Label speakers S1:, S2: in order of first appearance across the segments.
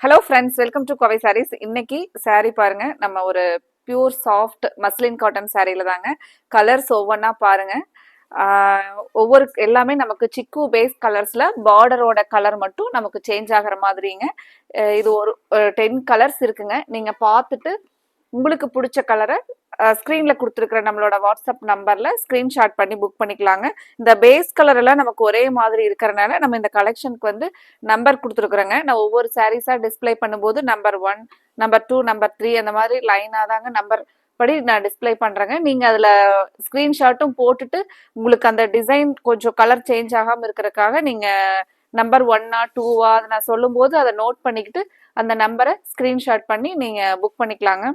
S1: Hello friends, welcome to Kovai Sarees. இன்னைக்கு saree பாருங்க, நம்ம ஒரு பியூர் சாஃப்ட் மஸ்லின் காட்டன் சாரீல தாங்க. கலர்ஸ் ஒவ்வொன்றா பாருங்க. ஒவ்வொரு எல்லாமே நமக்கு சிக்கு பேஸ் கலர்ஸ்ல பார்டரோட கலர் மட்டும் நமக்கு சேஞ்ச் ஆகிற மாதிரிங்க. இது ஒரு 10 கலர்ஸ் இருக்குங்க. நீங்க பார்த்துட்டு உங்களுக்கு பிடிச்ச கலரை ஸ்க்ரீன்ல கொடுத்துருக்கிற நம்மளோட வாட்ஸ்அப் நம்பர்ல ஸ்கிரீன்ஷாட் பண்ணி புக் பண்ணிக்கலாங்க. இந்த பேஸ் கலர் எல்லாம் நமக்கு ஒரே மாதிரி இருக்கிறனால நம்ம இந்த கலெக்ஷனுக்கு வந்து நம்பர் கொடுத்துருக்குறோங்க. நான் ஒவ்வொரு சாரீஸா டிஸ்பிளே பண்ணும்போது நம்பர் 1, நம்பர் 2, நம்பர் 3 அந்த மாதிரி லைனா தாங்க நம்பர் படி நான் டிஸ்பிளே பண்றேங்க. நீங்க அதுல ஸ்கிரீன்ஷாட்டும் போட்டுட்டு உங்களுக்கு அந்த டிசைன் கொஞ்சம் கலர் சேஞ்ச் ஆகாம இருக்கிறதுக்காக நீங்க நம்பர் 1ஆ 2வா அதை நான் சொல்லும் போது அதை நோட் பண்ணிக்கிட்டு அந்த நம்பரை ஸ்கிரீன்ஷாட் பண்ணி நீங்க புக் பண்ணிக்கலாங்க.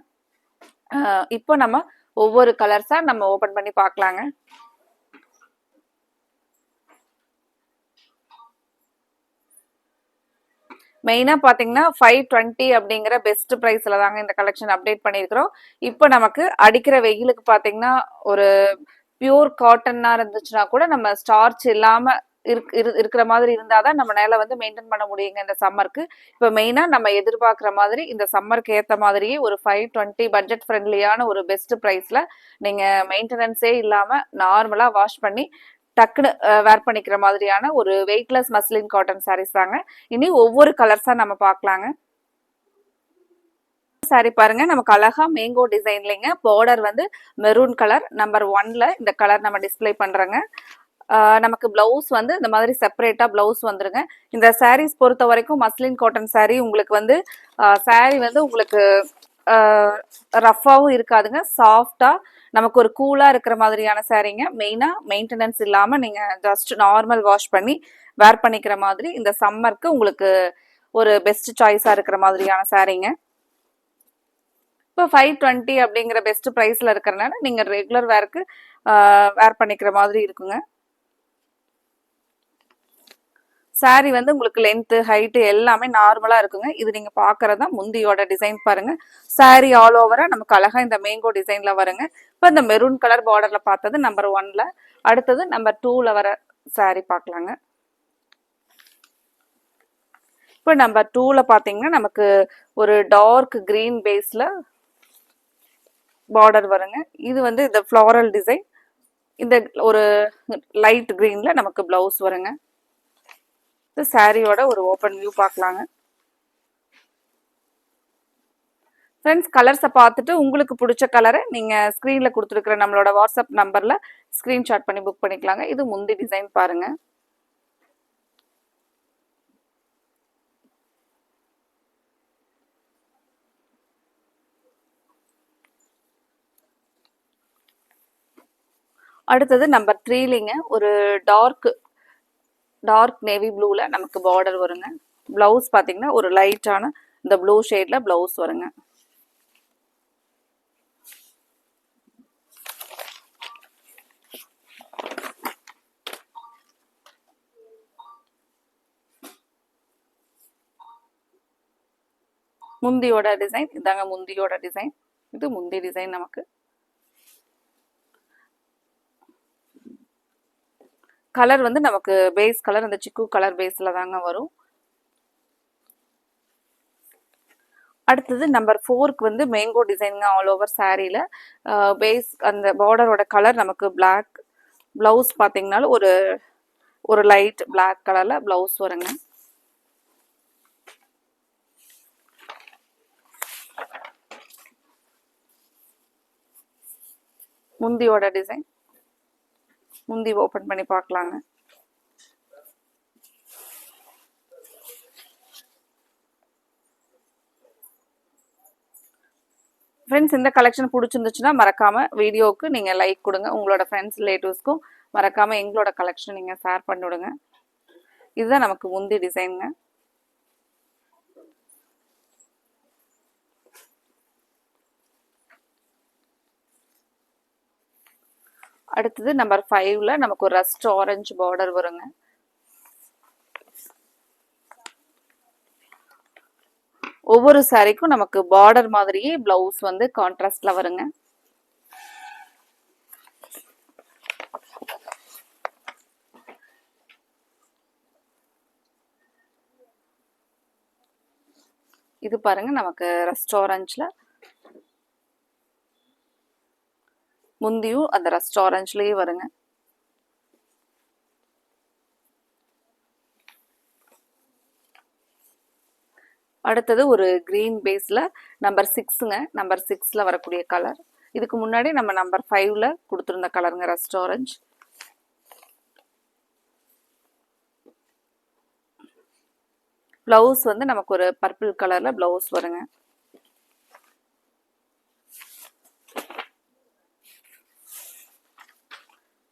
S1: இப்போ நம்ம ஒவ்வொரு கலர்ஸா நம்ம ஓபன் பண்ணி பார்க்கலாங்க. மெயினா பாத்தீங்கன்னா 520 அப்படிங்கிற பெஸ்ட் பிரைஸ்ல தாங்க இந்த கலெக்ஷன் அப்டேட் பண்ணிருக்கிறோம். இப்போ நமக்கு அடிக்கிற வெயிலுக்கு பாத்தீங்கன்னா ஒரு பியூர் காட்டன்னா இருந்துச்சுன்னா கூட நம்ம ஸ்டார்ச் இல்லாம இருக்கிற மாதிரி இருந்தாதான் நம்ம நேல வந்து மெயின்டைன் பண்ண முடியுங்க இந்த சம்மருக்கு. இப்போ மெயினா நம்ம எதிர்பார்க்குற மாதிரி இந்த சம்மருக்கு ஏற்ற மாதிரியே ஒரு 520 பட்ஜெட் ஃப்ரெண்ட்லியான ஒரு பெஸ்ட் ப்ரைஸ்ல நீங்க மெயின்டெனன்ஸே இல்லாம நார்மலா வாஷ் பண்ணி டக்குன்னு வேர் பண்ணிக்கிற மாதிரியான ஒரு வெயிட்லெஸ் மஸ்லின் காட்டன் சாரீஸ் தாங்க. இனி ஒவ்வொரு கலர்ஸா நம்ம பார்க்கலாங்க. சாரி பாருங்க, நமக்கு அழகா மேங்கோ டிசைன்லங்க பார்டர் வந்து மெரூன் கலர் நம்பர் 1ல இந்த கலர் நம்ம டிஸ்பிளே பண்றோங்க. நமக்கு பிளவுஸ் வந்து இந்த மாதிரி செப்பரேட்டா பிளவுஸ் வந்துருங்க. இந்த சாரீஸ் பொறுத்த வரைக்கும் மஸ்லின் காட்டன் சாரீ உங்களுக்கு வந்து சாரீ வந்து உங்களுக்கு ரஃபாவும் இருக்காதுங்க, சாஃப்டா நமக்கு ஒரு கூலா இருக்கிற மாதிரியான சாரீங்க. மெயினா மெயின்டெனன்ஸ் இல்லாம நீங்க ஜஸ்ட் நார்மல் வாஷ் பண்ணி வேர் பண்ணிக்கிற மாதிரி இந்த சம்மருக்கு உங்களுக்கு ஒரு பெஸ்ட் சாய்ஸா இருக்கிற மாதிரியான சாரீங்க. இப்போ 520 அப்படிங்கிற பெஸ்ட் ப்ரைஸ்ல இருக்கிறனால நீங்க ரெகுலர் வேருக்கு வேர் பண்ணிக்கிற மாதிரி இருக்குங்க. சாரி வந்து உங்களுக்கு லென்த்து ஹைட்டு எல்லாமே நார்மலா இருக்குங்க. இது நீங்க பாக்குறதா முந்தியோட டிசைன் பாருங்க. சாரி ஆல் ஓவரா நமக்கு அழகா இந்த மேங்கோ டிசைன்ல வருங்க. இப்போ இந்த மெரூன் கலர் பார்டர்ல பார்த்தது நம்பர் 1ல, அடுத்தது நம்பர் 2ல வர சாரி பார்க்கலாங்க. இப்போ நம்பர் 2ல பாத்தீங்கன்னா நமக்கு ஒரு டார்க் கிரீன் பேஸ்ல பார்டர் வருங்க. இது வந்து இந்த ஃப்ளாரல் டிசைன், இந்த ஒரு லைட் கிரீன்ல நமக்கு பிளவுஸ் வருங்க. இந்த சாரியோட ஒரு ஓப்பன் வியூ பார்க்கலாங்க. ஃப்ரெண்ட்ஸ், கலர்ஸை பார்த்துட்டு உங்களுக்கு பிடிச்ச கலரை நீங்கள் ஸ்க்ரீனில் கொடுத்துருக்குற நம்மளோட வாட்ஸ்அப் நம்பரில் ஸ்க்ரீன்ஷாட் பண்ணி புக் பண்ணிக்கலாங்க. இது முந்தி டிசைன் பாருங்க. அடுத்தது நம்பர் 3லிங்க ஒரு டார்க் நேவி ப்ளூல நமக்கு பார்டர் வருங்க. பிளவுஸ் பார்த்தீங்கன்னா ஒரு லைட்டான இந்த ப்ளூ ஷேட்ல பிளவுஸ் வருங்க. முந்தியோட டிசைன் இதாங்க, முந்தியோட டிசைன். இது முந்தி டிசைன். நமக்கு கலர் வந்து நமக்கு பேஸ் கலர் அந்த சிக்கு கலர் பேஸ்ல தாங்க வரும். அடுத்தது நம்பர் 4க்கு வந்து மேங்கோ டிசைனுங்க ஆல் ஓவர் சாரீல. பேஸ் அந்த பார்டரோட கலர் நமக்கு பிளாக், பிளவுஸ் பார்த்தீங்கன்னாலும் ஒரு லைட் பிளாக் கலர்ல பிளவுஸ் வருங்க. முந்தியோட டிசைன், முந்தி ஓபன் பண்ணி பார்க்கலாங்க. ஃப்ரெண்ட்ஸ், இந்த கலெக்ஷன் பிடிச்சிருந்துச்சுன்னா மறக்காம வீடியோவுக்கு நீங்க லைக் கொடுங்க. உங்களோட ஃப்ரெண்ட்ஸ் ரிலேட்டிவ்ஸ்க்கும் மறக்காம எங்களோட கலெக்ஷன் நீங்க ஷேர் பண்ணி விடுங்க. இதுதான் நமக்கு முந்தி டிசைனுங்க. அடுத்தது நம்பர் 5ல நமக்கு ஒரு ரஸ்ட் ஆரஞ்சு பார்டர் வருங்க. ஒவ்வொரு சாரிக்கும் நமக்கு பார்டர் மாதிரியே பிளவுஸ் வந்து கான்ட்ராஸ்ட்ல வருங்க. இது பாருங்க நமக்கு ரெஸ்டாரண்ட்ல முந்தியும் அந்த ரெஸ்டாரண்ட்லயே வருங்க. அடுத்தது ஒரு கிரீன் பேஸ்ல நம்பர் 6ங்க. நம்பர் 6ல வரக்கூடிய கலர். இதுக்கு முன்னாடி நம்ம நம்பர் 5ல கொடுத்திருந்த கலருங்க ரெஸ்டாரண்ட். பிளவுஸ் வந்து நமக்கு ஒரு பர்பிள் கலர்ல பிளவுஸ் வருங்க.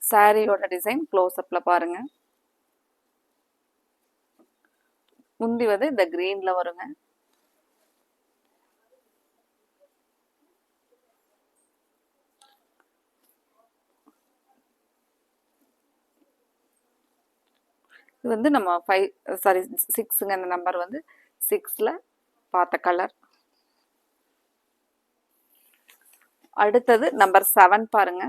S1: சாரியோட டிசைன் க்ளோஸ் அப்ல பாருங்க. முந்தி வந்து இந்த கிரீன்ல வருங்க. இது வந்து நம்ம 6ங்க. அந்த நம்பர் வந்து 6ல பார்த்த கலர். அடுத்தது நம்பர் 7 பாருங்க.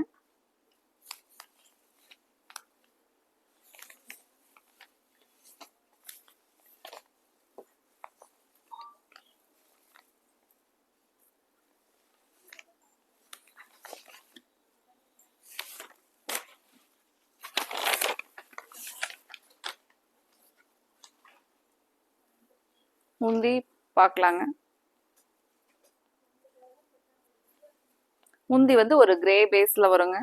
S1: முந்தி பார்க்கலாங்க. முந்தி வந்து ஒரு கிரே பேஸ்ல வருங்க.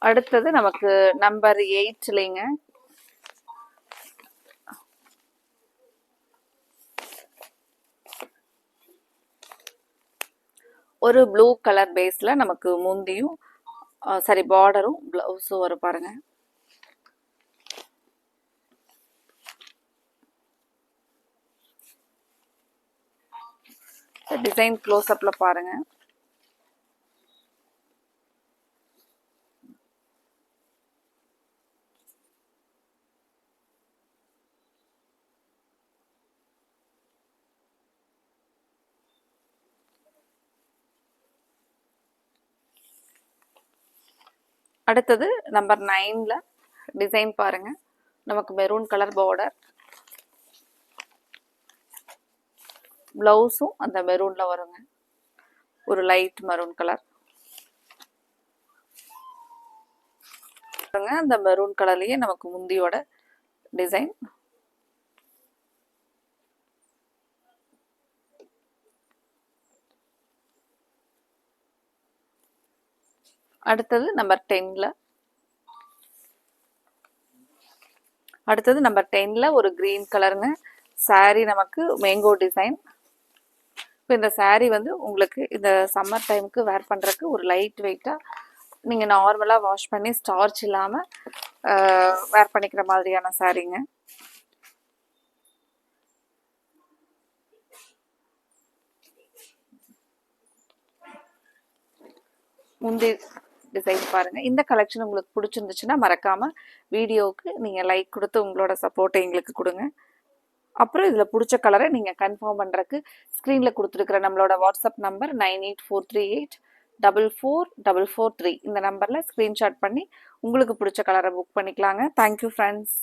S1: அடுத்தது நமக்கு நம்பர் 8லைங்க. ஒரு ப்ளூ கலர் பேஸ்ல நமக்கு முந்தியும் பார்டரும் பிளவுஸும் வரும் பாருங்க. டிசைன் க்ளோஸ் அப்ல பாருங்க. அடுத்தது நம்பர் 9ல டிசைன் பாருங்க. நமக்கு மெரூன் கலர் பார்டர், பிளவுஸும் அந்த மெரூன்ல வருங்க. ஒரு லைட் மெரூன் கலர். அந்த மெரூன் கலர்லயே நமக்கு முந்தியோட டிசைன். அடுத்தது நம்பர் 10ல ஒரு கிரீன் கலருங்க. சாரி நமக்கு மேங்கோ டிசைன். இப்போ இந்த சாரி வந்து உங்களுக்கு இந்த சம்மர் டைமுக்கு வேர் பண்றதுக்கு ஒரு லைட் வெயிட்டா நீங்க நார்மலா வாஷ் பண்ணி ஸ்டார்ச் இல்லாம வேர் பண்ணிக்கிற மாதிரியான சாரீங்க. முந்தி டிசைன் பாருங்க. இந்த கலெக்ஷன் உங்களுக்கு பிடிச்சிருந்துச்சுன்னா மறக்காம வீடியோவுக்கு நீங்க லைக் கொடுத்து உங்களோட சப்போர்ட்டை எங்களுக்கு கொடுங்க. அப்புறம் இதில் பிடிச்ச கலரை நீங்கள் கன்ஃபார்ம் பண்ணுறதுக்கு ஸ்க்ரீனில் கொடுத்துருக்குற நம்மளோட வாட்ஸ்அப் நம்பர் 9843844443 இந்த நம்பரில் ஸ்க்ரீன்ஷாட் பண்ணி உங்களுக்கு பிடிச்ச கலரை புக் பண்ணிக்கலாங்க. Thank you friends.